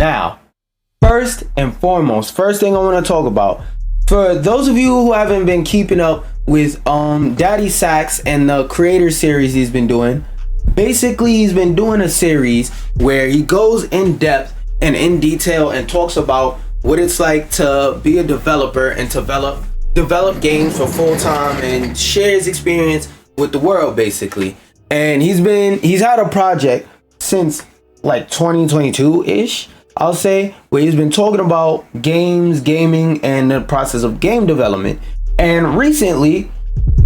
Now, first and foremost, first thing I want to talk about, for those of you who haven't been keeping up with Daddy Sax and the creator series he's been doing, basically he's been doing a series where he goes in depth and in detail and talks about what it's like to be a developer and develop games for full time and share his experience with the world, basically. And he's had a project since like 2022-ish, I'll say, where he's been talking about gaming, and the process of game development. And recently,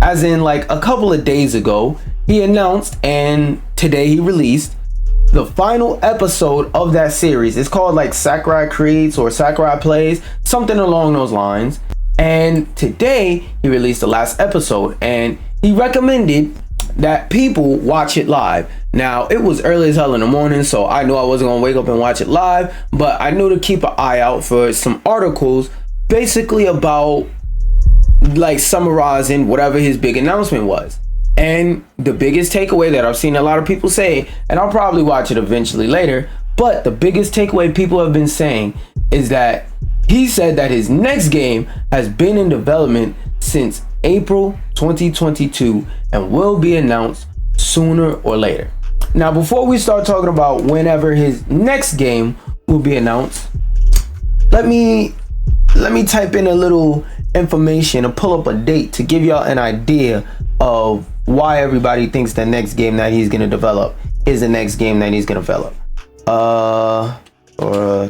as in like a couple of days ago, he announced, and today he released the final episode of that series. It's called like Sakurai Creates or Sakurai Plays, something along those lines. And today he released the last episode, and he recommended that people watch it live. Now, it was early as hell in the morning, so I knew I wasn't gonna wake up and watch it live, but I knew to keep an eye out for some articles basically about like summarizing whatever his big announcement was. And the biggest takeaway that I've seen a lot of people say, and I'll probably watch it eventually later, but the biggest takeaway people have been saying is that he said that his next game has been in development since April 2022 and will be announced sooner or later. Now, before we start talking about whenever his next game will be announced, let me type in a little information and pull up a date to give y'all an idea of why everybody thinks the next game that he's gonna develop is the next game that he's gonna develop. Or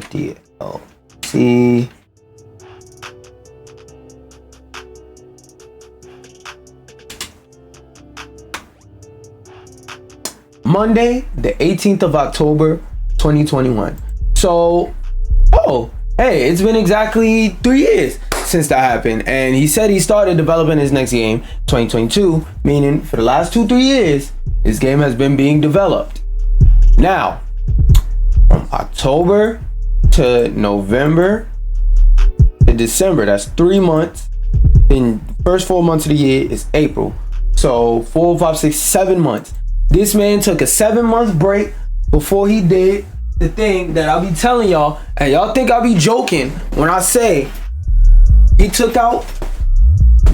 DLC. Monday, the 18th of October, 2021. So, hey, it's been exactly 3 years since that happened. And he said he started developing his next game 2022, meaning for the last 2-3 years, this game has been being developed. Now, from October to November to December, that's 3 months. Then the first 4 months of the year is April. So 4, 5, 6, 7 months. This man took a 7-month break before he did the thing that I'll be telling y'all, and y'all think I'll be joking when I say he took out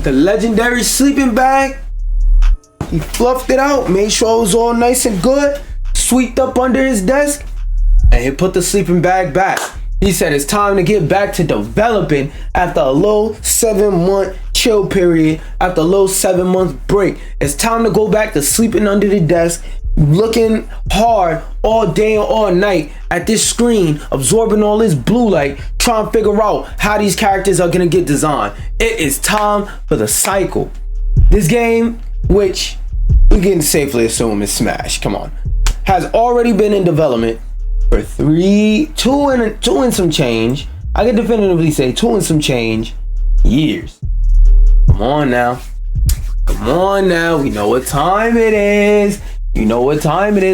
the legendary sleeping bag, he fluffed it out, made sure it was all nice and good, swept up under his desk, and he put the sleeping bag back. He said it's time to get back to developing after a low 7-month chill period, after a low 7-month break. It's time to go back to sleeping under the desk, looking hard all day and all night at this screen, absorbing all this blue light, trying to figure out how these characters are gonna get designed. It is time for the cycle. This game, which we can safely assume is Smash, come on, has already been in development for two and some change. I can definitively say 2 and some change years. Come on now. We know what time it is.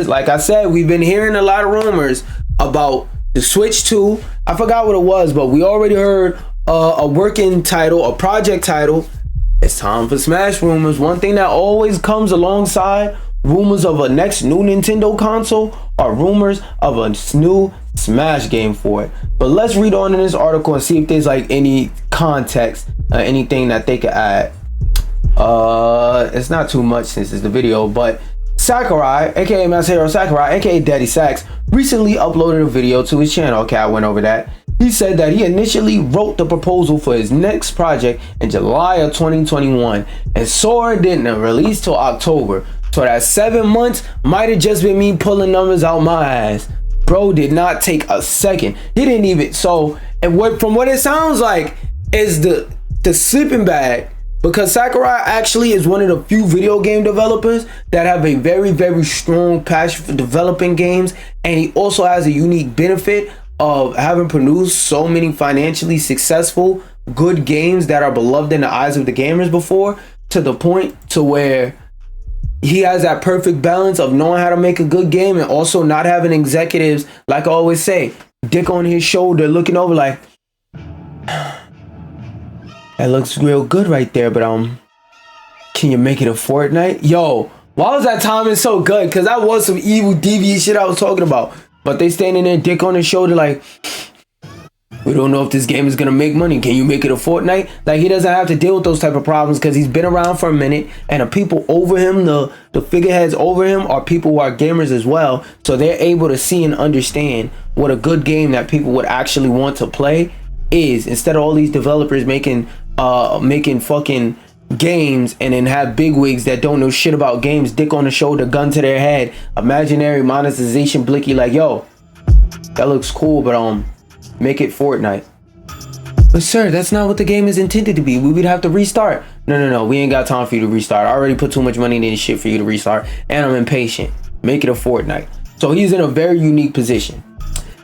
Like I said, we've been hearing a lot of rumors about the Switch 2. I forgot what it was, but we already heard a working title, a project title. It's time for Smash rumors. One thing that always comes alongside rumors of a next new Nintendo console are rumors of a new Smash game for it. But let's read on in this article and see if there's like any context, anything that they could add. It's not too much since it's the video, but Sakurai, aka Masahiro Sakurai, aka Daddy Sax, recently uploaded a video to his channel. Okay, I went over that. He said that he initially wrote the proposal for his next project in July of 2021 and saw it didn't release till October. So that 7 months might have just been me pulling numbers out my ass. Bro did not take a second. He didn't even, from what it sounds like is the sleeping bag, because Sakurai actually is one of the few video game developers that have a very, very strong passion for developing games. And he also has a unique benefit of having produced so many financially successful, good games that are beloved in the eyes of the gamers before, to the point to where he has that perfect balance of knowing how to make a good game and also not having executives, like I always say, dick on his shoulder looking over like, that looks real good right there, but can you make it a Fortnite? Yo, why was that timing so good? Because that was some evil, devious shit I was talking about. but they standing there dick on his shoulder like, we don't know if this game is gonna make money. Can you make it a Fortnite? Like, he doesn't have to deal with those type of problems because he's been around for a minute, and the people over him, the figureheads over him, are people who are gamers as well. So they're able to see and understand what a good game that people would actually want to play is, instead of all these developers making fucking games and then have bigwigs that don't know shit about games, dick on the shoulder, gun to their head, imaginary monetization blicky like, yo, that looks cool, but make it Fortnite. But sir, that's not what the game is intended to be. We would have to restart. No, we ain't got time for you to restart. I already put too much money into this shit for you to restart, and I'm impatient. Make it a Fortnite. So he's in a very unique position.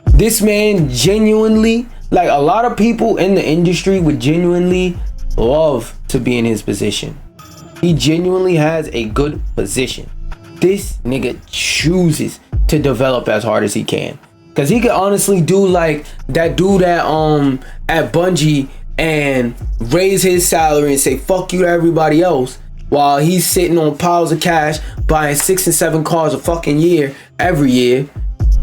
This man genuinely, like, a lot of people in the industry would genuinely love to be in his position. He genuinely has a good position. This nigga chooses to develop as hard as he can. Cause he could honestly do like that dude at Bungie and raise his salary and say fuck you to everybody else while he's sitting on piles of cash buying 6 and 7 cars a fucking year every year,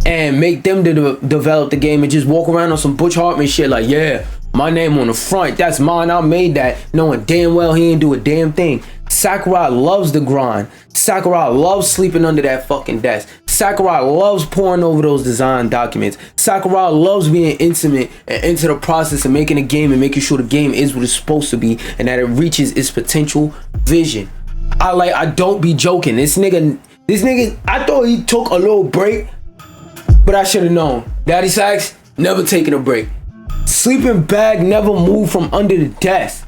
and make them to develop the game and just walk around on some Butch Hartman shit like, yeah, my name on the front, that's mine, I made that, knowing damn well he ain't do a damn thing. Sakurai loves the grind. Sakurai loves sleeping under that fucking desk. Sakurai loves pouring over those design documents. Sakurai loves being intimate and into the process of making a game and making sure the game is what it's supposed to be and that it reaches its potential vision. I don't be joking. This nigga, I thought he took a little break, but I should have known. Daddy Sax never taking a break. Sleeping bag never moved from under the desk.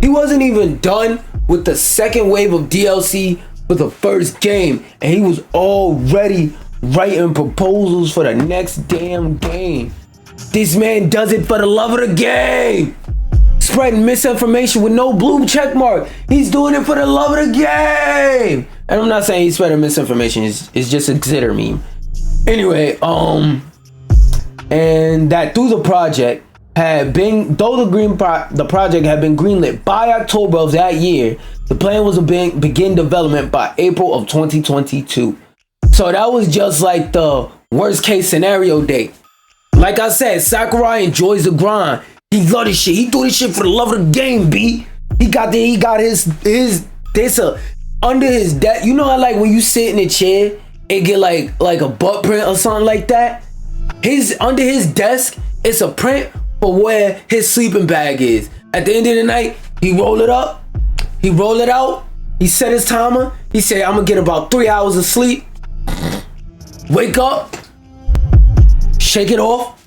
He wasn't even done with the second wave of DLC for the first game, and he was already writing proposals for the next damn game. This man does it for the love of the game. Spreading misinformation with no blue check mark. He's doing it for the love of the game. And I'm not saying he's spreading misinformation. It's just a glitter meme. Anyway, and that through the project had been, though the project had been greenlit by October of that year, the plan was to begin development by April of 2022. So that was just like the worst case scenario date. Like I said, Sakurai enjoys the grind. He love this shit. He do this shit for the love of the game, B. He got his under his desk. You know how like when you sit in a chair, it get like a butt print or something like that? Under his desk, it's a print for where his sleeping bag is. At the end of the night, he roll it up, he roll it out, he set his timer, he said, I'm gonna get about 3 hours of sleep, wake up, shake it off,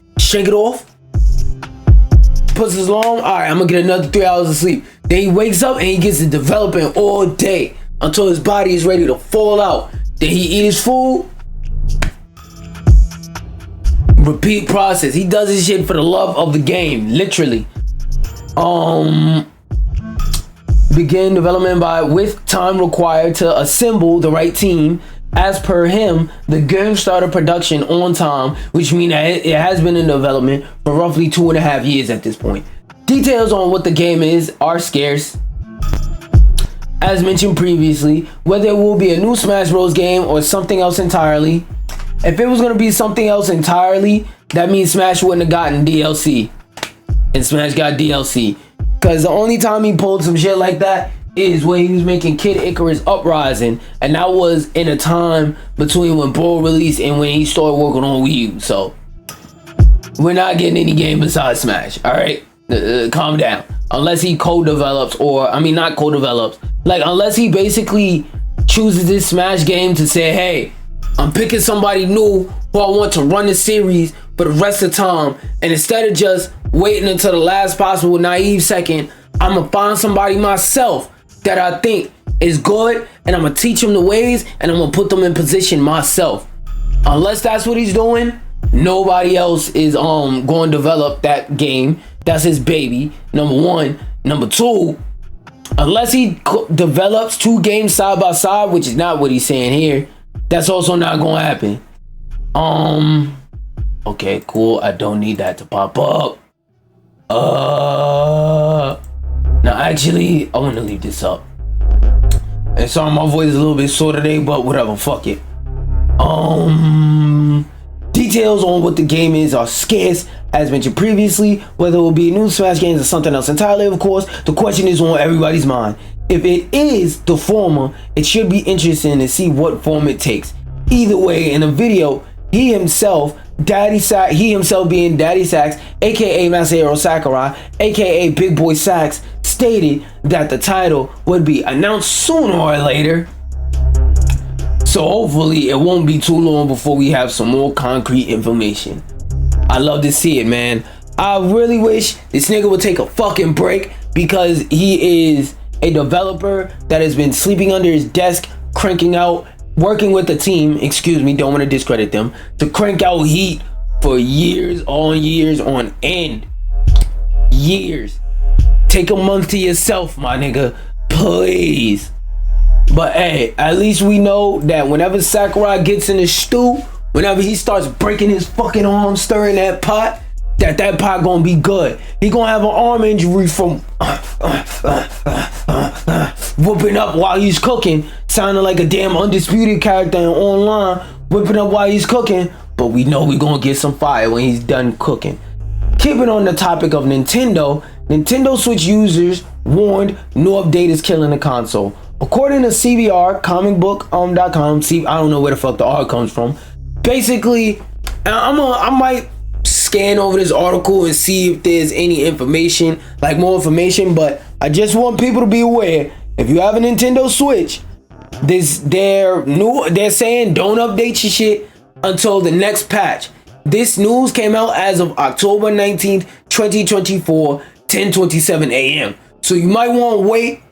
puts his alarm, all right, I'm gonna get another 3 hours of sleep. Then he wakes up and he gets to developing all day until his body is ready to fall out. Then he eat his food, repeat process. He does his shit for the love of the game, literally. Begin development with time required to assemble the right team. As per him, the game started production on time, which means that it has been in development for roughly 2.5 years at this point. Details on what the game is are scarce. As mentioned previously, whether it will be a new Smash Bros game or something else entirely. If it was going to be something else entirely, that means Smash wouldn't have gotten DLC. And Smash got DLC. Because the only time he pulled some shit like that is when he was making Kid Icarus Uprising. And that was in a time between when Brawl released and when he started working on Wii U. So, we're not getting any game besides Smash. Alright? Calm down. Unless he co-develops or, I mean not co-develops. Like, unless he basically chooses this Smash game to say, hey, I'm picking somebody new who I want to run the series for the rest of the time, and instead of just waiting until the last possible naive second, I'm gonna find somebody myself that I think is good, and I'm gonna teach them the ways, and I'm gonna put them in position myself. Unless that's what he's doing, nobody else is going to develop that game. That's his baby, number one. Number two, unless he develops 2 games side by side, which is not what he's saying here, that's also not gonna happen. Okay, cool. I don't need that to pop up. Now actually, I want to leave this up. And sorry, my voice is a little bit sore today, but whatever, fuck it. Details on what the game is are scarce, as mentioned previously. Whether it will be a new Smash games or something else entirely, of course, the question is on everybody's mind. If it is the former, it should be interesting to see what form it takes. Either way, in the video, he himself being Daddy Sax, aka Masahiro Sakurai, aka Big Boy Sax, stated that the title would be announced sooner or later. So hopefully it won't be too long before we have some more concrete information. I love to see it, man. I really wish this nigga would take a fucking break, because he is a developer that has been sleeping under his desk, working with the team, don't want to discredit them, to crank out heat for years on end. Years. Take a month to yourself, my nigga, please. But hey, at least we know that whenever Sakurai gets in the stew, whenever he starts breaking his fucking arm, stirring that pot, that pot gonna be good. He gonna have an arm injury from whooping up while he's cooking, sounding like a damn undisputed character online, whipping up while he's cooking. But we know we gonna get some fire when he's done cooking. Keeping on the topic of Nintendo Switch users warned new update is killing the console. According to CBR, comicbook.com, I don't know where the fuck the art comes from. Basically, I might scan over this article and see if there's any information, like more information, but I just want people to be aware, if you have a Nintendo Switch, they're saying don't update your shit until the next patch. This news came out as of October 19th, 2024, 10:27 a.m. So you might want to wait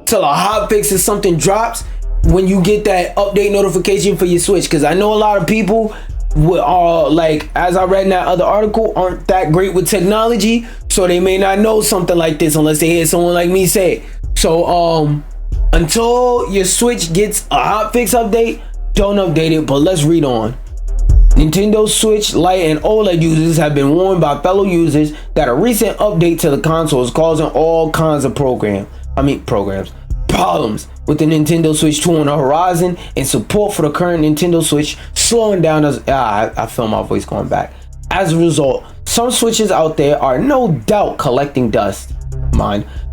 till a hotfix or something drops when you get that update notification for your Switch, because I know a lot of people are, like, as I read in that other article, aren't that great with technology, so they may not know something like this unless they hear someone like me say it. So until your Switch gets a hotfix update, don't update it. But let's read on. Nintendo Switch Lite and OLED users have been warned by fellow users that a recent update to the console is causing all kinds of problems with the Nintendo Switch 2 on the horizon, and support for the current Nintendo Switch slowing down as I feel my voice going back. As a result, some Switches out there are no doubt collecting dust.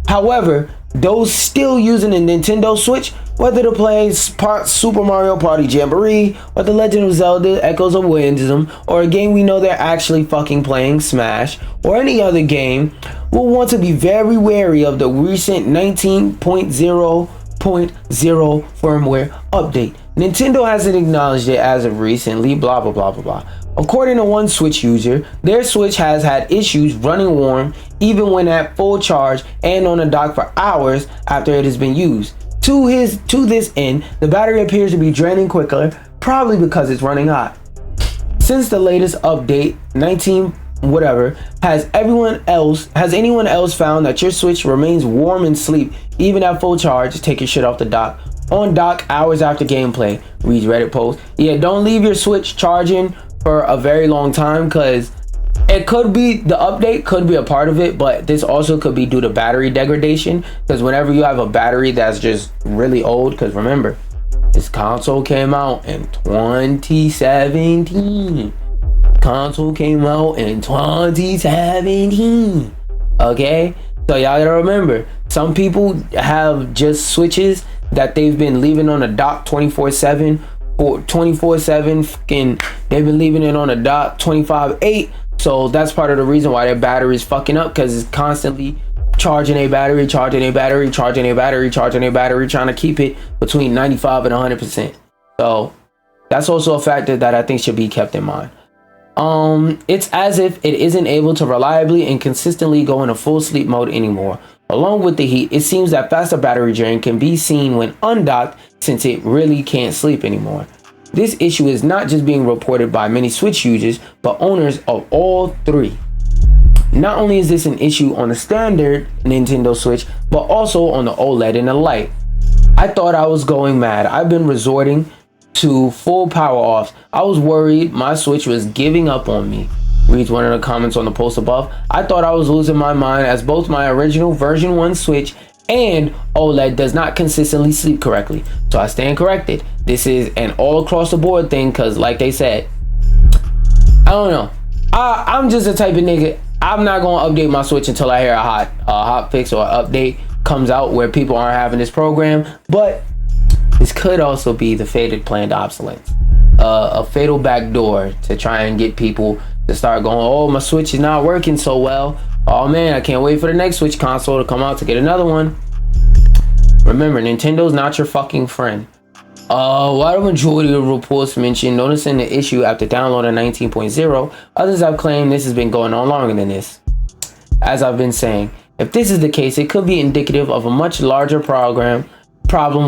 However, those still using a Nintendo Switch, whether to play Super Mario Party Jamboree, or The Legend of Zelda Echoes of Wisdom, or a game we know they're actually fucking playing, Smash, or any other game, will want to be very wary of the recent 19.0.0 firmware update. Nintendo hasn't acknowledged it as of recently, blah blah blah blah blah. According to one Switch user, their Switch has had issues running warm even when at full charge and on the dock for hours after it has been used. To this end, the battery appears to be draining quicker, probably because it's running hot. Since the latest update, 19 whatever, has anyone else found that your Switch remains warm in sleep even at full charge? Take your shit off the dock. On dock hours after gameplay, reads Reddit post. Yeah, don't leave your Switch charging for a very long time, because it could be, the update could be a part of it, but this also could be due to battery degradation, because whenever you have a battery that's just really old, because remember, this console came out in 2017. Okay, so y'all gotta remember, some people have just Switches that they've been leaving on a dock 24/7 or 24/7, and they've been leaving it on a dock 25/8. So that's part of the reason why their battery is fucking up, because it's constantly charging a battery, trying to keep it between 95 and 100%. So that's also a factor that I think should be kept in mind. It's as if it isn't able to reliably and consistently go into full sleep mode anymore. Along with the heat, it seems that faster battery drain can be seen when undocked, since it really can't sleep anymore. This issue is not just being reported by many Switch users, but owners of all three. Not only is this an issue on the standard Nintendo Switch, but also on the OLED and the Lite. I thought I was going mad. I've been resorting to full power offs. I was worried my Switch was giving up on me. Reads one of the comments on the post above. I thought I was losing my mind, as both my original version 1 Switch and OLED does not consistently sleep correctly. So I stand corrected. This is an all across the board thing, because like they said, I don't know. I'm just the type of nigga. I'm not gonna update my Switch until I hear a hot fix or update comes out where people aren't having this program. But this could also be the fated planned obsolescence, a fatal backdoor to try and get people to start going, oh, my Switch is not working so well. Oh man, I can't wait for the next Switch console to come out to get another one. Remember, Nintendo's not your fucking friend. While the majority of reports mention noticing the issue after downloading 19.0, others have claimed this has been going on longer than this. As I've been saying, if this is the case, it could be indicative of a much larger problem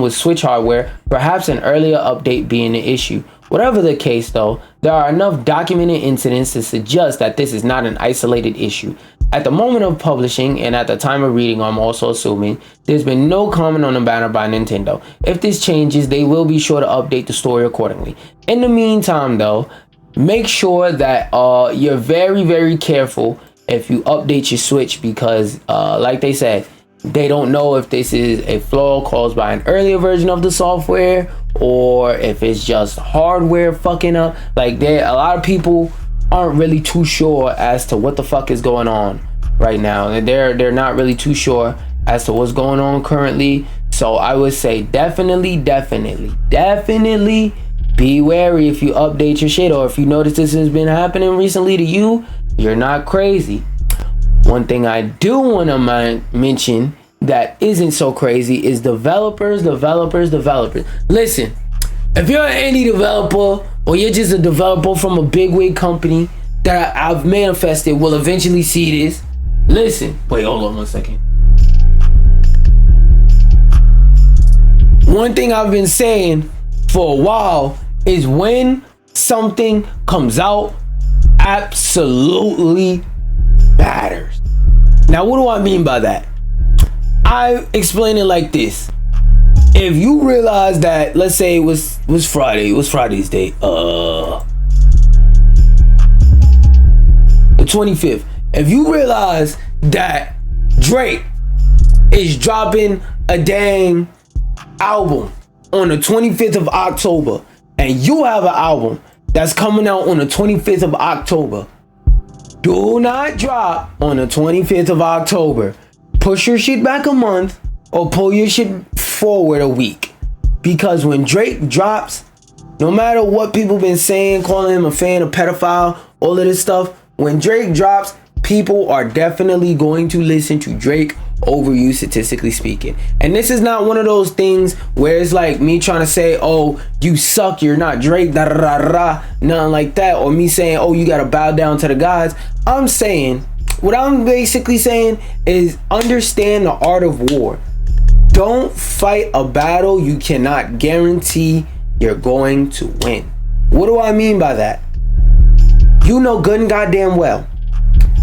with Switch hardware, perhaps an earlier update being the issue. Whatever the case though, there are enough documented incidents to suggest that this is not an isolated issue. At the moment of publishing, and at the time of reading, I'm also assuming, there's been no comment on the matter by Nintendo. If this changes, they will be sure to update the story accordingly. In the meantime though, make sure that you're very, very careful if you update your Switch, because like they said, they don't know if this is a flaw caused by an earlier version of the software or if it's just hardware fucking up. Like, a lot of people aren't really too sure as to what the fuck is going on right now. They're not really too sure as to what's going on currently. So I would say definitely be wary if you update your shit, or if you notice this has been happening recently to you, you're not crazy. One thing I do want to mention that isn't so crazy is developers. Listen, if you're an indie developer, or you're just a developer from a big wig company that I've manifested will eventually see this, listen. Wait, hold on 1 second. One thing I've been saying for a while is when something comes out, absolutely matters. Now, what do I mean by that? I explain it like this. If you realize that, let's say it was Friday. What's Friday's date? The 25th. If you realize that Drake is dropping a dang album on the 25th of October, and you have an album that's coming out on the 25th of October, do not drop on the 25th of October. Push your shit back a month or pull your shit forward a week. Because when Drake drops, no matter what people been saying, calling him a fan, a pedophile, all of this stuff, when Drake drops, people are definitely going to listen to Drake over you, statistically speaking. And this is not one of those things where it's like me trying to say, oh, you suck, you're not Drake, da da da da, nothing like that, or me saying, oh, you gotta bow down to the gods. I'm saying, what I'm basically saying is understand the art of war. Don't fight a battle you cannot guarantee you're going to win. What do I mean by that? You know good and goddamn well,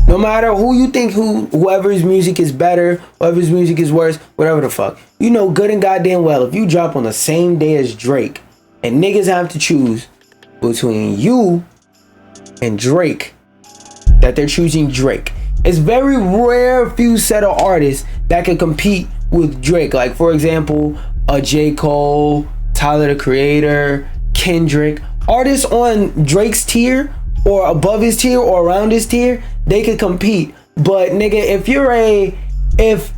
no matter who you think, whoever's music is better, whoever's music is worse, whatever the fuck, you know good and goddamn well, if you drop on the same day as Drake and niggas have to choose between you and Drake, that they're choosing Drake. It's very rare few set of artists that can compete with Drake. Like, for example, a J. Cole, Tyler the Creator, Kendrick. Artists on Drake's tier or above his tier or around his tier, they could compete. But nigga, if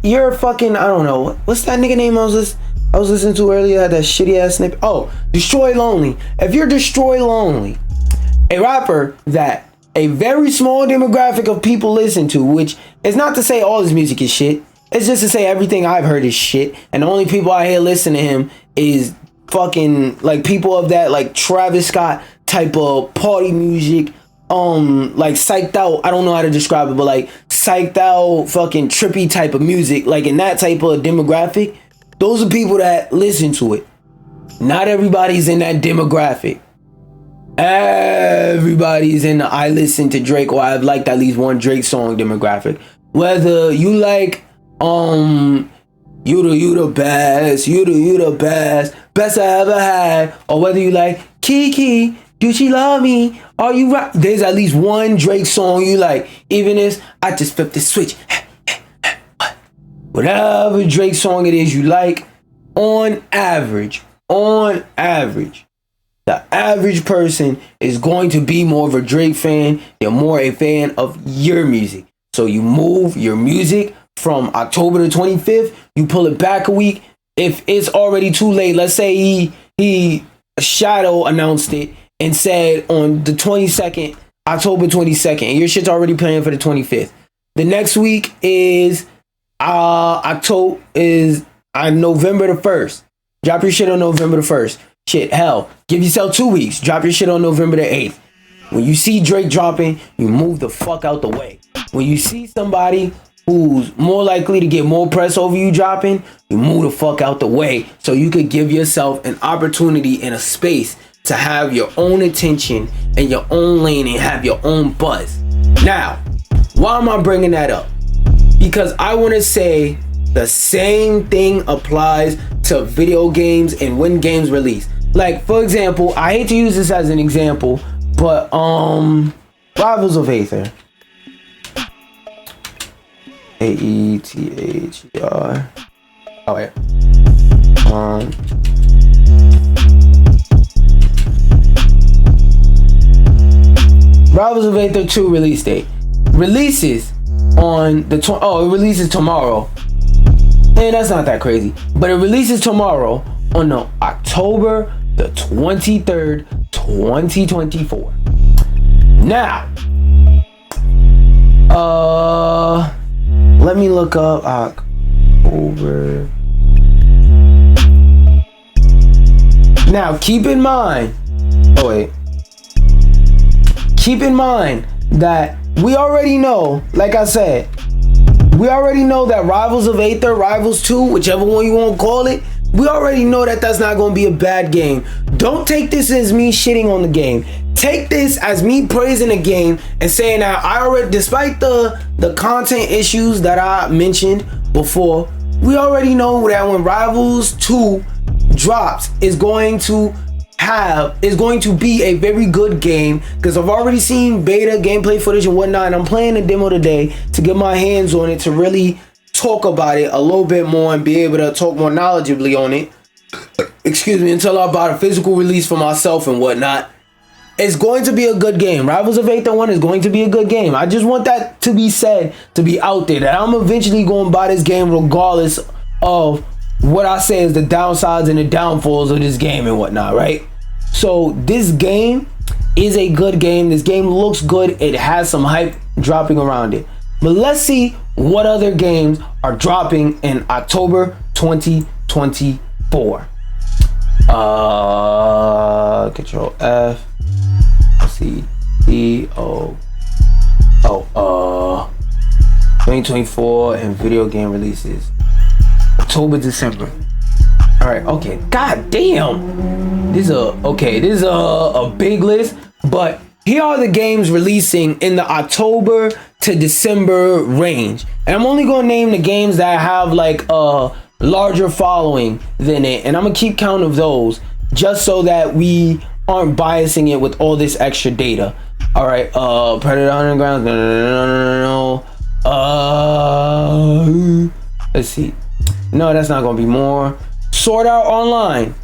you're fucking, I don't know, what's that nigga name I was listening to earlier, that shitty ass snippet? Oh, Destroy Lonely. If you're Destroy Lonely, a rapper that a very small demographic of people listen to, which is not to say all his music is shit, it's just to say everything I've heard is shit, and the only people I hear listen to him is fucking like people of that like Travis Scott type of party music, like psyched out, I don't know how to describe it, but like psyched out fucking trippy type of music, like in that type of demographic. Those are people that listen to it. Not everybody's in that demographic. Everybody's in the I listen to Drake or I've liked at least one Drake song demographic. Whether you like you the best I ever had, or whether you like Kiki, do she love me, are you right, there's at least one Drake song you like. Even if I just flipped the switch, whatever Drake song it is you like, on average, the average person is going to be more of a Drake fan. They're more a fan of your music. So you move your music from October the 25th, you pull it back a week. If it's already too late, let's say he Shadow announced it and said on the 22nd, October 22nd, and your shit's already playing for the 25th. The next week is November the 1st. Drop your shit on November the 1st. Shit, hell, give yourself 2 weeks. Drop your shit on November the 8th. When you see Drake dropping, you move the fuck out the way. When you see somebody who's more likely to get more press over you dropping, you move the fuck out the way so you could give yourself an opportunity and a space to have your own attention and your own lane and have your own buzz. Now, why am I bringing that up? Because I want to say the same thing applies to video games and when games release. Like, for example, I hate to use this as an example, but Rivals of Aether. AETHER. Oh wait. Rivals of Aether 2 release date. Releases on the it releases tomorrow. And that's not that crazy. But it releases tomorrow on the October the 23rd, 2024. Now, let me look up October. Now, keep in mind that we already know, like I said, we already know that Rivals of Aether, Rivals 2, whichever one you want to call it, we already know that that's not going to be a bad game. Don't take this as me shitting on the game. Take this as me praising the game and saying that I already, despite the content issues that I mentioned before, we already know that when Rivals 2 drops, is going to be a very good game, because I've already seen beta gameplay footage and whatnot, and I'm playing the demo today to get my hands on it to really talk about it a little bit more and be able to talk more knowledgeably on it. Excuse me, until I buy a physical release for myself and whatnot. It's going to be a good game. Rivals of Aether 1 is going to be a good game. I just want that to be said, to be out there, that I'm eventually going to buy this game regardless of what I say is the downsides and the downfalls of this game and whatnot, right? So this game is a good game. This game looks good. It has some hype dropping around it. But let's see what other games are dropping in October 2024. Control F. C D O. 2024 and video game releases. October, December. All right, okay. God damn. This is a big list, but here are the games releasing in the October to December range. And I'm only going to name the games that have like a larger following than it. And I'm going to keep count of those just so that we aren't biasing it with all this extra data. All right, Predator Underground. No. Let's see. No, that's not going to be more. Sword Art Online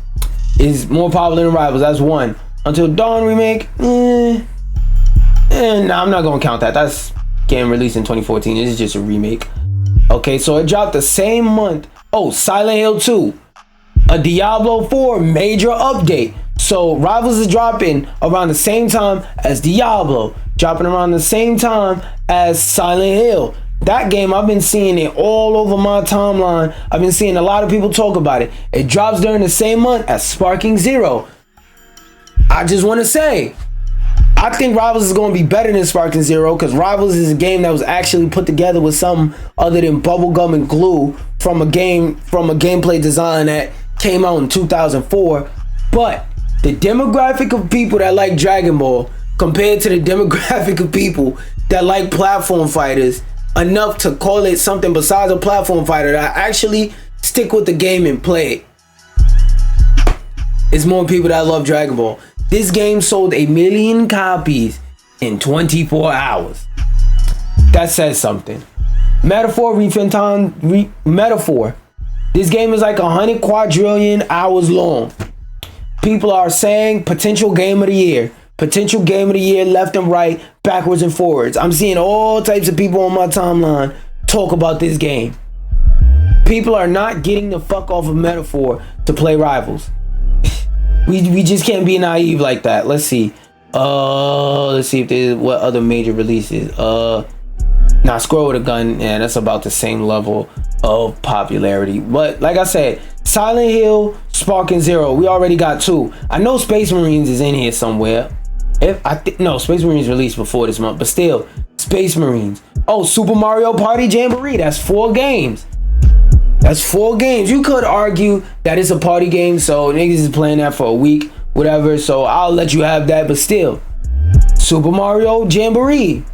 is more popular than Rivals. That's one. Until Dawn remake. Nah, I'm not gonna count that. That's game released in 2014. This is just a remake. Okay, so it dropped the same month. Oh, Silent Hill 2, a Diablo 4 major update. So Rivals is dropping around the same time as Diablo, dropping around the same time as Silent Hill. That game, I've been seeing it all over my timeline. I've been seeing a lot of people talk about it. It drops during the same month as Sparking Zero. I just want to say, I think Rivals is going to be better than Sparking Zero, because Rivals is a game that was actually put together with something other than bubblegum and glue from a gameplay design that came out in 2004. But the demographic of people that like Dragon Ball compared to the demographic of people that like platform fighters enough to call it something besides a platform fighter that actually stick with the game and play it, it's more people that love Dragon Ball. This game sold 1 million copies in 24 hours. That says something. Metaphor. This game is like 100 quadrillion hours long. People are saying potential game of the year. Potential game of the year, left and right, backwards and forwards. I'm seeing all types of people on my timeline talk about this game. People are not getting the fuck off of Metaphor to play Rivals. we just can't be naive like that. Let's see. Let's see if there's what other major releases. Nah, Squirrel with a Gun, yeah, that's about the same level of popularity. But like I said, Silent Hill, Spark and Zero, we already got 2. I know Space Marines is in here somewhere. No, Space Marines released before this month, but still, Space Marines. Oh, Super Mario Party Jamboree, that's 4 games. That's 4 games. You could argue that it's a party game, so niggas is playing that for a week, whatever, so I'll let you have that, but still, Super Mario Jamboree,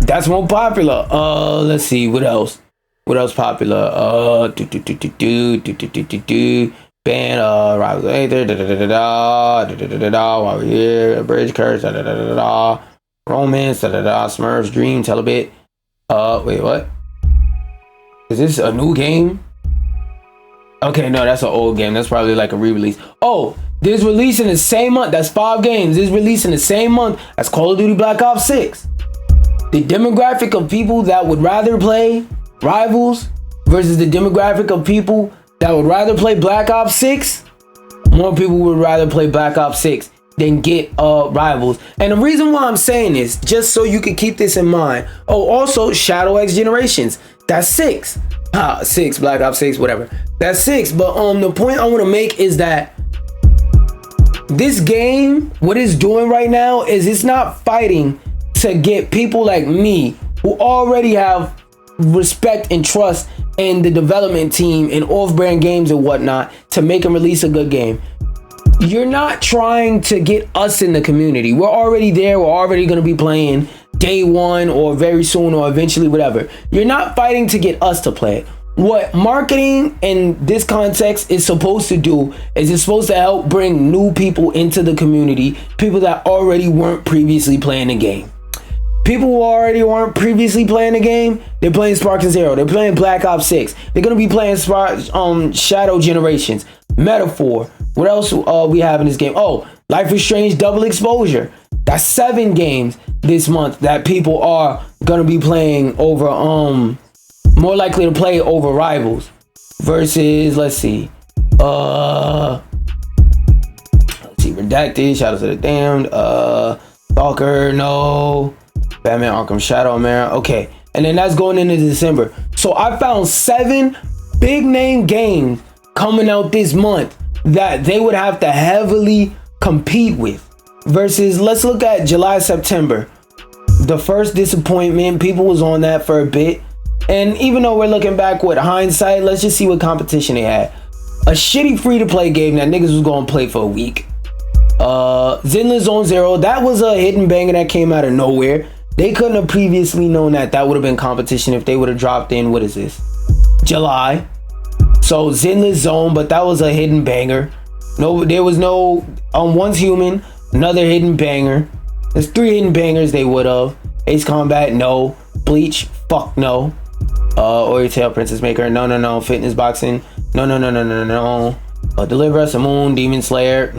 that's more popular. Let's see, what else? What else popular? Band, Rivals Aether, while we're here, Bridge Curse, Romance, Smurfs, Dream, Telebit. Wait, what? Is this a new game? Okay, no, that's an old game. That's probably like a re-release. Oh, this release in the same month. That's 5 games. This release in the same month as Call of Duty Black Ops 6. The demographic of people that would rather play Rivals versus the demographic of people that would rather play Black Ops 6. More people would rather play Black Ops 6 than get Rivals. And the reason why I'm saying this, just so you can keep this in mind. Oh, also Shadow X Generations. That's 6. 6, Black Ops 6, whatever. That's 6. But the point I want to make is that this game, what it's doing right now is it's not fighting to get people like me who already have respect and trust in the development team and off-brand games and whatnot to make and release a good game. You're not trying to get us in the community. We're already there. We're already going to be playing day one or very soon or eventually, whatever. You're not fighting to get us to play it. What marketing in this context is supposed to do is it's supposed to help bring new people into the community, people that already weren't previously playing the game. People who already weren't previously playing the game, they're playing Spark and Zero. They're playing Black Ops 6. They're going to be playing Shadow Generations, Metaphor. What else we have in this game? Oh, Life is Strange Double Exposure. That's 7 games this month that people are going to be playing over, more likely to play over Rivals. Versus, let's see, Redacted, Shadows of the Damned, Stalker, no. Batman Arkham Shadow, man. Okay, and then that's going into December. So I found 7 big name games coming out this month that they would have to heavily compete with. Versus, let's look at July, September. The first disappointment, people was on that for a bit. And even though we're looking back with hindsight, let's just see what competition they had. A shitty free-to-play game that niggas was going to play for a week. Zenless Zone Zero, that was a hidden banger that came out of nowhere. They couldn't have previously known that that would have been competition if they would have dropped in, what is this? July. So Zenless Zone, but that was a hidden banger. No, there was no, Once Human, another hidden banger. There's 3 hidden bangers they would have. Ace Combat, no. Bleach, fuck no. Ori Tail, Princess Maker, no. Fitness Boxing, no. Deliver Us a Moon, Demon Slayer,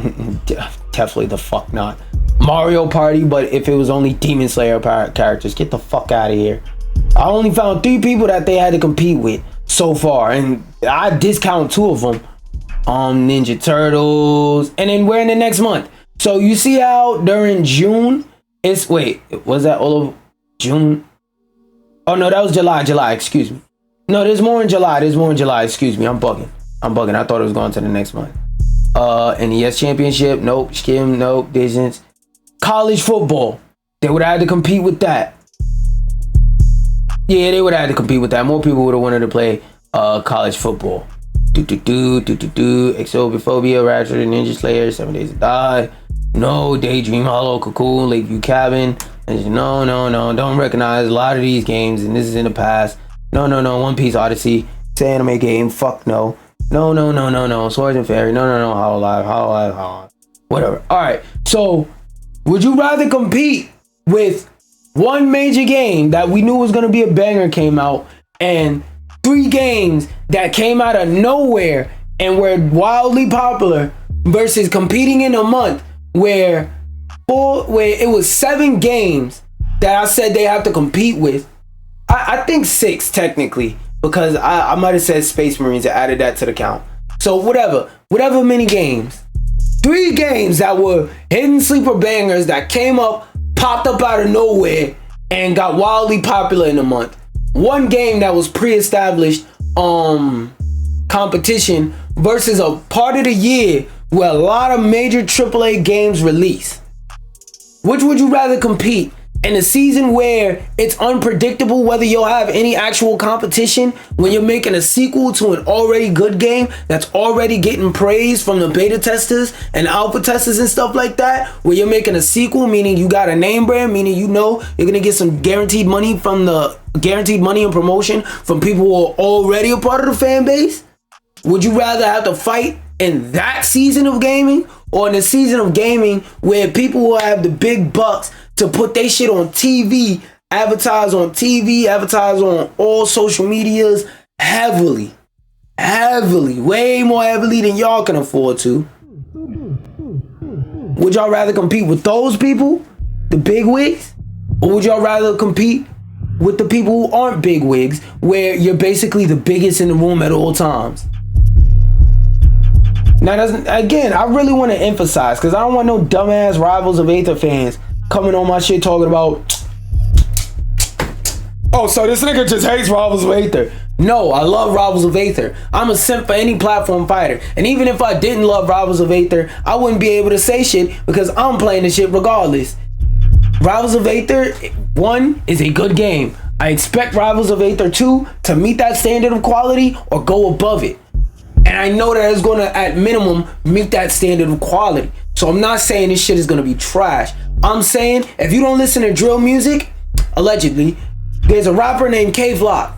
definitely the fuck not. Mario Party, but if it was only Demon Slayer characters, get the fuck out of here. I only found 3 people that they had to compete with so far, and I discount 2 of them. Ninja Turtles, and then we're in the next month. So you see how during June, was that all of June? Oh no, that was July, excuse me. No, there's more in July, excuse me, I'm bugging. I thought it was going to the next month. NES Championship, nope. Skim, nope. Visions. College football, they would have had to compete with that. Yeah, they would have had to compete with that. More people would have wanted to play college football. Exophobia, Ratchet, Ninja Slayer, 7 Days to Die. No, Daydream Hollow, Cocoon, Lakeview Cabin. No, don't recognize a lot of these games, and this is in the past. No, One Piece Odyssey. It's an anime game, fuck no. No, Swords and Fairy, no, Hollow Live. Whatever. Alright, so would you rather compete with one major game that we knew was going to be a banger came out, and 3 games that came out of nowhere and were wildly popular versus competing in a month where it was 7 games that I said they have to compete with. I think 6 technically, because I might have said Space Marines and added that to the count. So whatever many games. 3 games that were hidden sleeper bangers that came up, popped up out of nowhere, and got wildly popular in a month. 1 game that was pre-established competition versus a part of the year where a lot of major AAA games release. Which would you rather compete? In a season where it's unpredictable whether you'll have any actual competition, when you're making a sequel to an already good game that's already getting praise from the beta testers and alpha testers and stuff like that, where you're making a sequel, meaning you got a name brand, meaning you know you're gonna get some guaranteed money and promotion from people who are already a part of the fan base? Would you rather have to fight in that season of gaming, or in the season of gaming where people will have the big bucks to put their shit on TV, advertise on TV, advertise on all social medias heavily, way more heavily than y'all can afford to? Would y'all rather compete with those people, the big wigs, or would y'all rather compete with the people who aren't big wigs, where you're basically the biggest in the room at all times? Now, again, I really want to emphasize, because I don't want no dumbass Rivals of Aether fans coming on my shit talking about, oh, so this nigga just hates Rivals of Aether. No, I love Rivals of Aether. I'm a simp for any platform fighter. And even if I didn't love Rivals of Aether, I wouldn't be able to say shit because I'm playing the shit regardless. Rivals of Aether 1 is a good game. I expect Rivals of Aether 2 to meet that standard of quality or go above it. And I know that it's going to, at minimum, meet that standard of quality. So I'm not saying this shit is going to be trash. I'm saying if you don't listen to drill music, allegedly, there's a rapper named K-Flock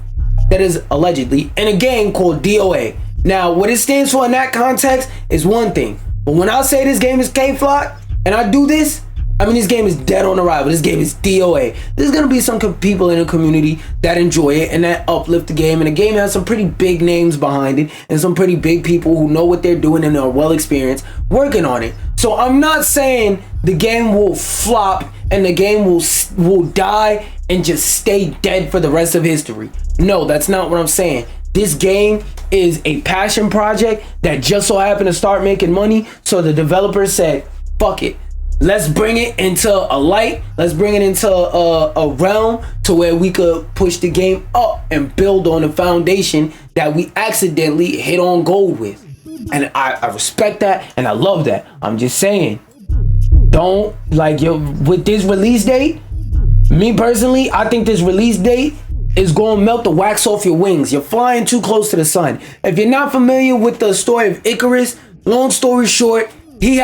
that is allegedly in a game called DOA. Now, what it stands for in that context is one thing. But when I say this game is K-Flock and I do this, I mean, this game is dead on arrival. This game is DOA. There's going to be some people in the community that enjoy it and that uplift the game. And the game has some pretty big names behind it and some pretty big people who know what they're doing and are well experienced working on it. So I'm not saying the game will flop and the game will die and just stay dead for the rest of history. No, that's not what I'm saying. This game is a passion project that just so happened to start making money. So the developers said, fuck it. Let's bring it into a light. Let's bring it into a realm to where we could push the game up and build on the foundation that we accidentally hit on gold with. And I respect that and I love that. I'm just saying, don't, like, with this release date, me personally, I think this release date is going to melt the wax off your wings. You're flying too close to the sun. If you're not familiar with the story of Icarus, long story short, he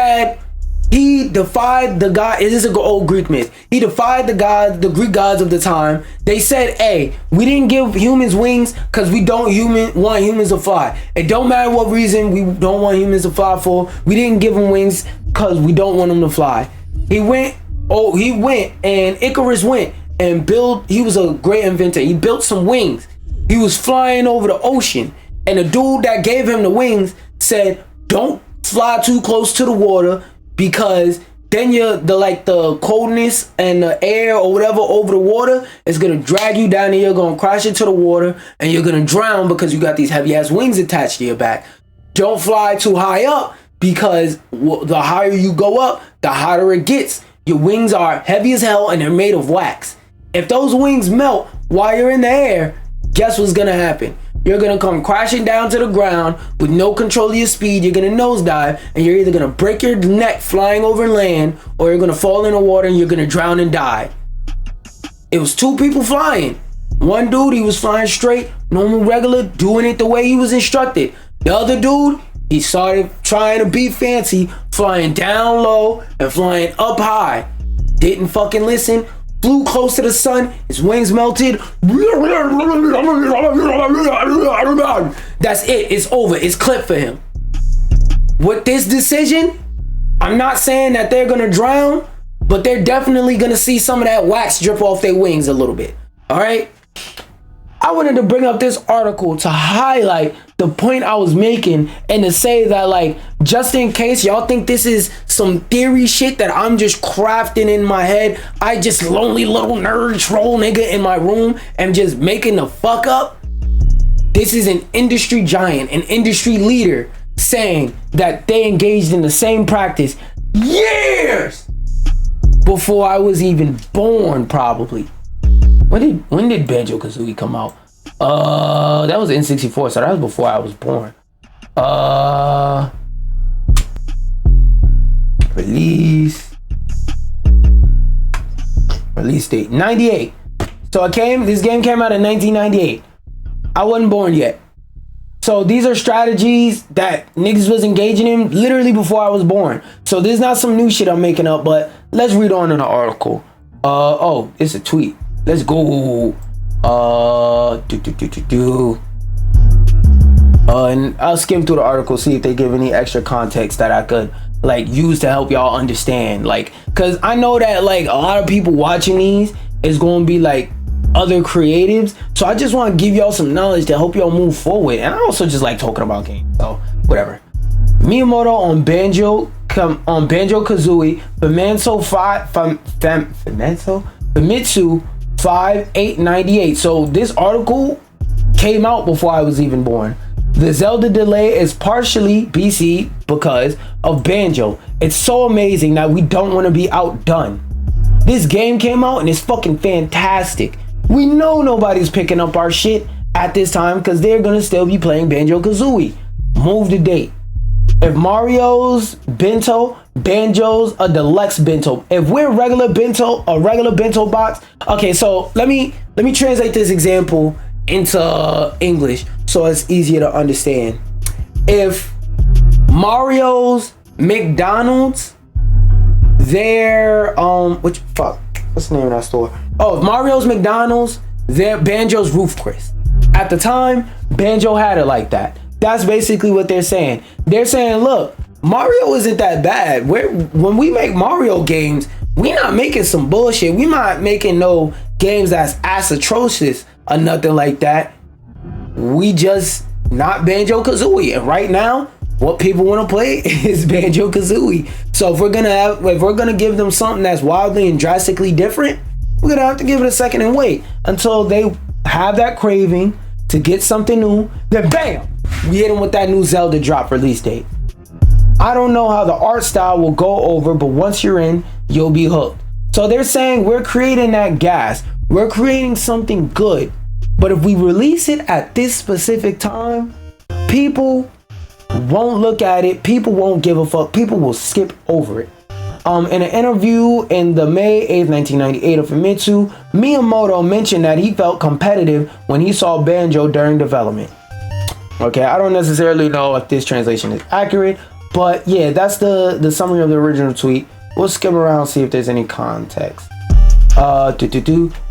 defied the god. This is an old Greek myth. He defied the Greek gods of the time. They said, hey, we didn't give humans wings because we don't want humans to fly. It don't matter what reason we don't want humans to fly for. We didn't give them wings because we don't want them to fly. He went and Icarus went and he was a great inventor. He built some wings. He was flying over the ocean. And the dude that gave him the wings said, don't fly too close to the water, because then the coldness and the air or whatever over the water is gonna drag you down and you're gonna crash into the water and you're gonna drown because you got these heavy ass wings attached to your back. Don't fly too high up, because the higher you go up, the hotter it gets. Your wings are heavy as hell and they're made of wax. If those wings melt while you're in the air, guess what's gonna happen? You're gonna come crashing down to the ground with no control of your speed. You're gonna nosedive and you're either gonna break your neck flying over land, or you're gonna fall in the water and you're gonna drown and die. It was 2 people flying. One dude, he was flying straight, normal, regular, doing it the way he was instructed. The other dude, he started trying to be fancy, flying down low and flying up high. Didn't fucking listen. Flew close to the sun, his wings melted. That's it, it's over, it's clipped for him. With this decision, I'm not saying that they're gonna drown, but they're definitely gonna see some of that wax drip off their wings a little bit, all right? I wanted to bring up this article to highlight the point I was making and to say that, like, just in case y'all think this is some theory shit that I'm just crafting in my head, I just lonely little nerd troll nigga in my room and just making the fuck up. This is an industry giant, an industry leader saying that they engaged in the same practice years before I was even born, probably. When did Banjo-Kazooie come out? That was N64, so that was before I was born. Release date 98. So this game came out in 1998. I wasn't born yet. So these are strategies that niggas was engaging in literally before I was born. So this is not some new shit I'm making up, but let's read on in the article. Oh, it's a tweet. Let's go. And I'll skim through the article, see if they give any extra context that I could like use to help y'all understand. Like, cause I know that like a lot of people watching these is going to be like other creatives, so I just want to give y'all some knowledge to help y'all move forward. And I also just like talking about games, so whatever. Miyamoto on Banjo-Kazooie, Famitsu 5/8/98. So this article came out before I was even born. The Zelda delay is partially BC because of Banjo. It's so amazing that we don't want to be outdone. This game came out and it's fucking fantastic. We know nobody's picking up our shit at this time because they're gonna still be playing Banjo-Kazooie. Move the date. If Mario's bento, Banjo's a deluxe bento. If we're a regular bento box. Okay, so let me translate this example into English so it's easier to understand. If Mario's McDonald's, what's the name of that store? Oh, if Mario's McDonald's, they're Banjo's Roof Chris. At the time, Banjo had it like that. That's basically what they're saying. They're saying, look, Mario isn't that bad. When we make Mario games, we not making some bullshit. We not making no games that's ass atrocious or nothing like that. We just not Banjo-Kazooie. And right now, what people want to play is Banjo-Kazooie. So if we're gonna give them something that's wildly and drastically different, we're gonna have to give it a second and wait until they have that craving to get something new. Then bam, we hit them with that new Zelda drop release date. I don't know how the art style will go over, but once you're in, you'll be hooked. So they're saying we're creating that gas. We're creating something good. But if we release it at this specific time, people won't look at it. People won't give a fuck. People will skip over it. In an interview in the May 8th, 1998 of Famitsu, Miyamoto mentioned that he felt competitive when he saw Banjo during development. Okay, I don't necessarily know if this translation is accurate, but yeah, that's the summary of the original tweet. We'll skim around, see if there's any context.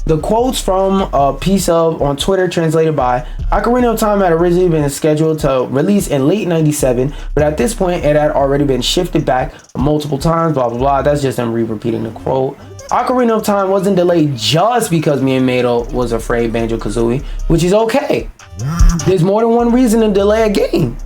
The quotes from a piece of on Twitter translated by Ocarina of Time had originally been scheduled to release in late 97, but at this point it had already been shifted back multiple times, blah blah blah. That's just them repeating the quote. Ocarina of Time wasn't delayed just because Miyamoto was afraid Banjo-Kazooie, which is okay. There's more than one reason to delay a game.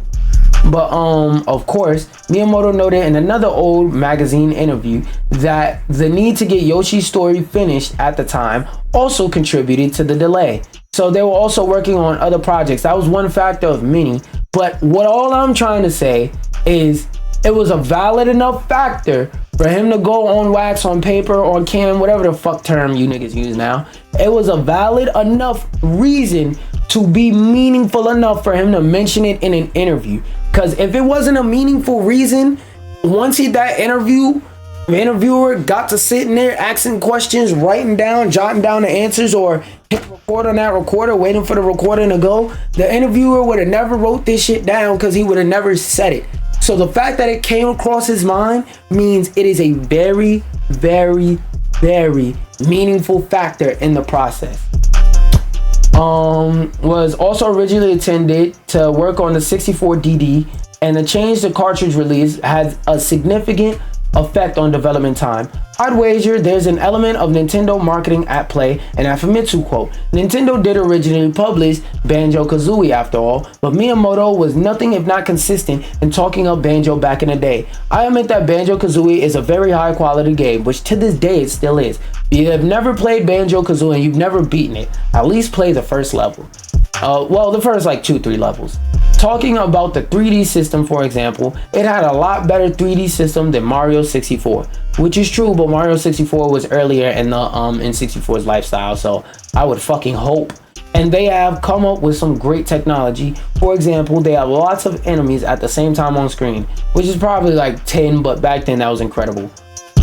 But of course, Miyamoto noted in another old magazine interview that the need to get Yoshi's story finished at the time also contributed to the delay. So they were also working on other projects. That was one factor of many. But all I'm trying to say is it was a valid enough factor for him to go on wax, on paper, on can, whatever the fuck term you niggas use now. It was a valid enough reason to be meaningful enough for him to mention it in an interview. Because if it wasn't a meaningful reason, once that interviewer got to sitting there asking questions, writing down, jotting down the answers, or hit record on that recorder, waiting for the recording to go, the interviewer would have never wrote this shit down because he would have never said it. So the fact that it came across his mind means it is a very, very, very meaningful factor in the process. Was also originally intended to work on the 64DD, and the change to cartridge release had a significant effect on development time. I'd wager there's an element of Nintendo marketing at play, and a Famitsu quote. Nintendo did originally publish Banjo-Kazooie after all, but Miyamoto was nothing if not consistent in talking up Banjo back in the day. I admit that Banjo-Kazooie is a very high quality game, which to this day it still is. If you have never played Banjo-Kazooie and you've never beaten it, at least play the first level. Well, the first like 2-3 levels. Talking about the 3D system, for example, it had a lot better 3D system than Mario 64, which is true, but Mario 64 was earlier in the N64's lifestyle, so I would fucking hope. And they have come up with some great technology. For example, they have lots of enemies at the same time on screen, which is probably like 10, but back then that was incredible.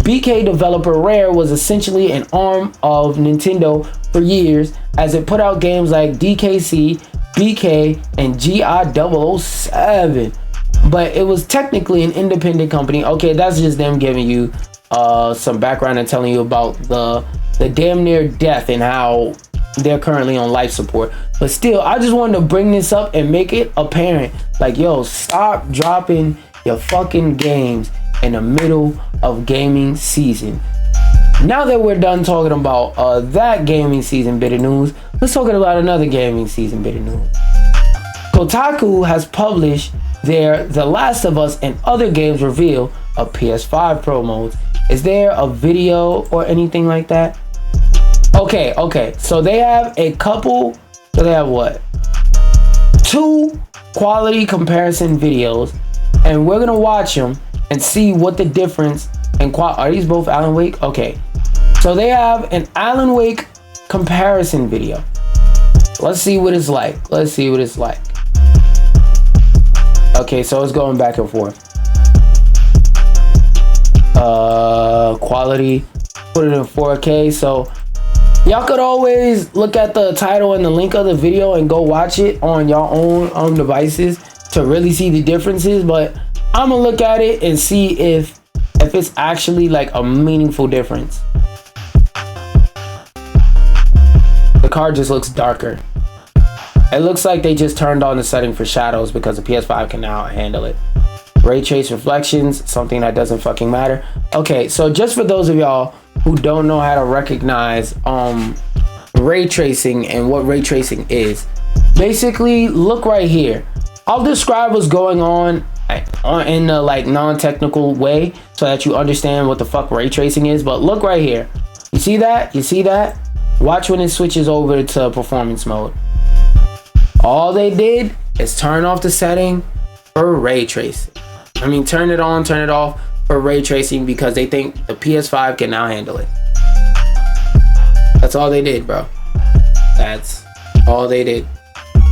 BK developer Rare was essentially an arm of Nintendo for years, as it put out games like DKC, BK, and GI007. But it was technically an independent company. Okay, that's just them giving you some background and telling you about the damn near death and how they're currently on life support. But still, I just wanted to bring this up and make it apparent. Like, yo, stop dropping your fucking games in the middle of gaming season. Now that we're done talking about that gaming season bit of news, let's talk about another gaming season bit of news. Kotaku has published their The Last of Us and Other Games reveal of PS5 Pro modes. Is there a video or anything like that? Okay, so they have a couple, so they have what? 2 quality comparison videos, and we're gonna watch them and see what the difference in are these both Alan Wake? Okay, so they have an Alan Wake comparison video. Let's see what it's like. Okay, so it's going back and forth. Quality, put it in 4K. So y'all could always look at the title and the link of the video and go watch it on your own devices to really see the differences. But I'm gonna look at it and see if it's actually like a meaningful difference. The card just looks darker. It looks like they just turned on the setting for shadows because the PS5 can now handle it. Ray trace reflections, something that doesn't fucking matter. Okay, so just for those of y'all who don't know how to recognize ray tracing and what ray tracing is, basically look right here. I'll describe what's going on in a like non-technical way so that you understand what the fuck ray tracing is. But look right here. You see that? Watch when it switches over to performance mode. All they did is turn off the setting for ray tracing. I mean, turn it on, turn it off for ray tracing because they think the PS5 can now handle it. That's all they did, bro. That's all they did.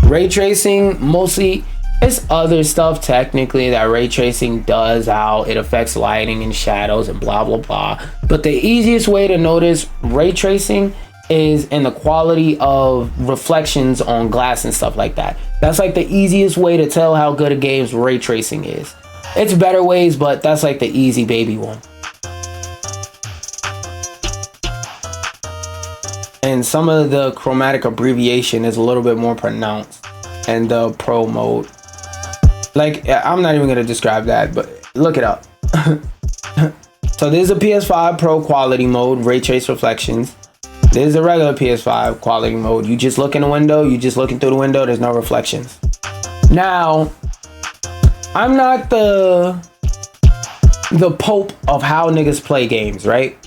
Ray tracing, mostly, it's other stuff technically that ray tracing does, how it affects lighting and shadows and blah, blah, blah. But the easiest way to notice ray tracing is in the quality of reflections on glass and stuff like that. That's like the easiest way to tell how good a game's ray tracing is. It's better ways, but that's like the easy baby one. And some of the chromatic abbreviation is a little bit more pronounced in the pro mode. Like, I'm not even gonna describe that, but look it up. So there's a PS5 Pro quality mode, ray trace reflections. There's a regular PS5 quality mode. You just look in the window, you just looking through the window, there's no reflections. Now, I'm not the pope of how niggas play games, right?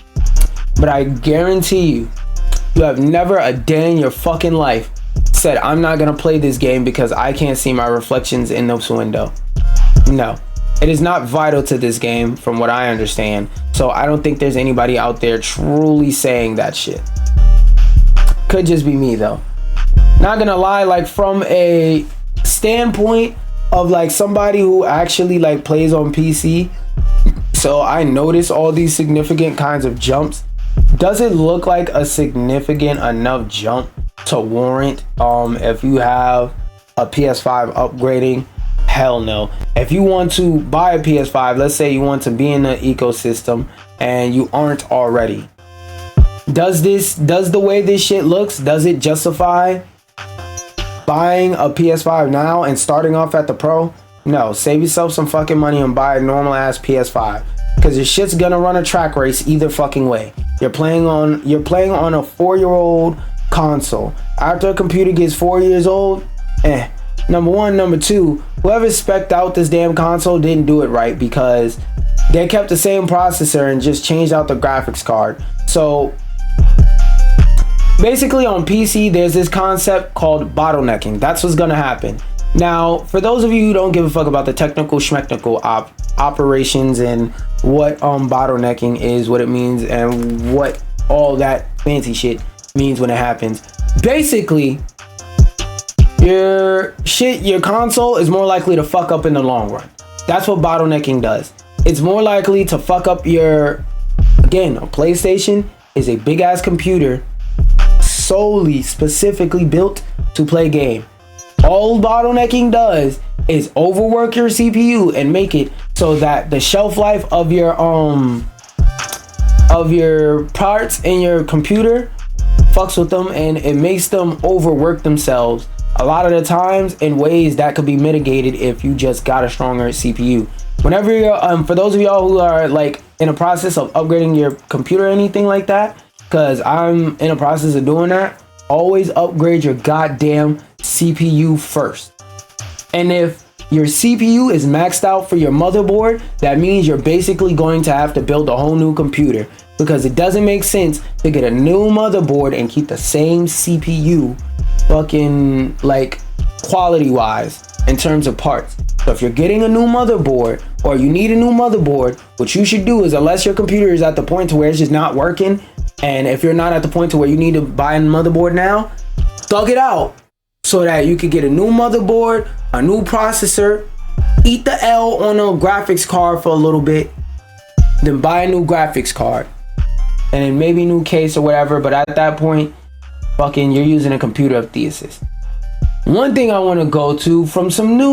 But I guarantee you have never a day in your fucking life said, I'm not gonna play this game because I can't see my reflections in this window. No, it is not vital to this game from what I understand. So I don't think there's anybody out there truly saying that shit. Could just be me though. Not gonna lie, like from a standpoint of like somebody who actually like plays on PC, so I notice all these significant kinds of jumps. Does it look like a significant enough jump to warrant if you have a PS5 upgrading? Hell no. If you want to buy a PS5, let's say you want to be in the ecosystem and you aren't already, does the way this shit looks, does it justify buying a PS5 now and starting off at the Pro? No, save yourself some fucking money and buy a normal ass PS5. because your shit's gonna run a track race either fucking way. You're playing on a 4-year-old console. After a computer gets 4 years old, number one. Number two, whoever spec'd out this damn console didn't do it right, because they kept the same processor and just changed out the graphics card. So basically on PC, there's this concept called bottlenecking. That's what's gonna happen. Now, for those of you who don't give a fuck about the technical schmechnical operations and what bottlenecking is, what it means, and what all that fancy shit means when it happens. Basically, your console is more likely to fuck up in the long run. That's what bottlenecking does. It's more likely to fuck up again, a PlayStation is a big ass computer specifically built to play game. All bottlenecking does is overwork your CPU and make it so that the shelf life of your parts in your computer fucks with them, and it makes them overwork themselves a lot of the times in ways that could be mitigated if you just got a stronger CPU. Whenever you're for those of y'all who are like in a process of upgrading your computer or anything like that, because I'm in a process of doing that, always upgrade your goddamn CPU first. And if your CPU is maxed out for your motherboard, that means you're basically going to have to build a whole new computer, because it doesn't make sense to get a new motherboard and keep the same CPU fucking like quality wise in terms of parts. So if you're getting a new motherboard, or you need a new motherboard, what you should do is, unless your computer is at the point to where it's just not working, and if you're not at the point to where you need to buy a motherboard now, thug it out so that you could get a new motherboard, a new processor, eat the L on a graphics card for a little bit, then buy a new graphics card, and then maybe new case or whatever. But at that point, fucking, you're using a computer of thesis. One thing I want to go to from some news